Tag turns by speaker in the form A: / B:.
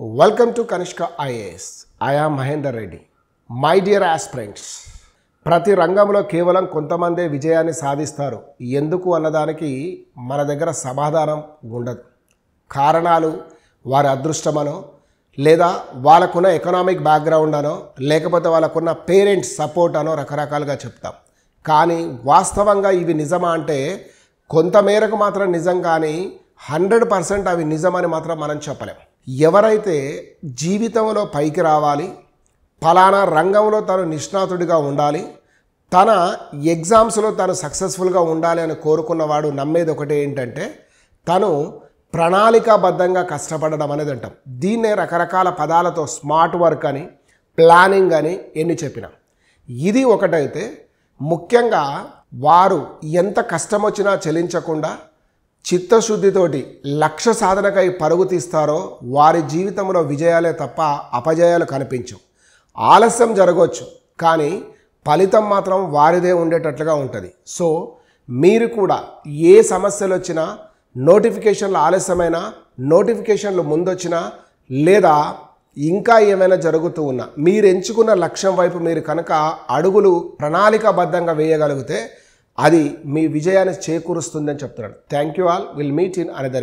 A: Welcome to Kanishka IAS. I am Mahendra Reddy. My dear aspirants, ప్రతి రంగంలో కేవలం కొంతమందే విజయాన్ని సాధిస్తారు. ఎందుకు అన్నదానికి మన దగ్గర సమాధానం ఉండదు. కారణాలు వారి అదృష్టమనో లేదా వాళ్ళకున్న ఎకనామిక్ బ్యాక్గ్రౌండ్ అనో లేకపోతే వాళ్ళకున్న పేరెంట్స్ సపోర్ట్ అనో రకరకాలుగా చెప్తాం. కానీ వాస్తవంగా ఇవి నిజమా అంటే కొంతమేరకు మాత్రం నిజం, కానీ 100% అవి నిజమని మాత్రం మనం చెప్పలేం. ఎవరైతే జీవితంలో పైకి రావాలి, ఫలానా రంగంలో తను నిష్ణాతుడిగా ఉండాలి, తన ఎగ్జామ్స్లో తను సక్సెస్ఫుల్గా ఉండాలి అని కోరుకున్నవాడు నమ్మేది ఒకటే ఏంటంటే తను ప్రణాళికాబద్ధంగా కష్టపడడం అనేది అంటాం. దీన్నే రకరకాల పదాలతో స్మార్ట్ వర్క్ అని, ప్లానింగ్ అని ఎన్ని చెప్పినా ఇది ఒకటైతే, ముఖ్యంగా వారు ఎంత కష్టం వచ్చినా చెలించకుండా చిత్తశుద్ధితోటి లక్ష్య సాధనకై పరుగు తీస్తారో వారి జీవితంలో విజయాలే తప్ప అపజయాలు కనిపించవు. ఆలస్యం జరగవచ్చు, కానీ ఫలితం మాత్రం వారిదే ఉండేటట్లుగా ఉంటుంది. సో మీరు కూడా ఏ సమస్యలు వచ్చినా, నోటిఫికేషన్లు ఆలస్యమైనా, నోటిఫికేషన్లు ముందొచ్చినా, లేదా ఇంకా ఏమైనా జరుగుతూ ఉన్నా మీరు ఎంచుకున్న లక్ష్యం వైపు మీరు కనుక అడుగులు ప్రణాళికాబద్ధంగా వేయగలిగితే అది మీ విజయాన్ని చేకూరుస్తుందని చెప్తున్నాడు. Thank you all. Will meet in another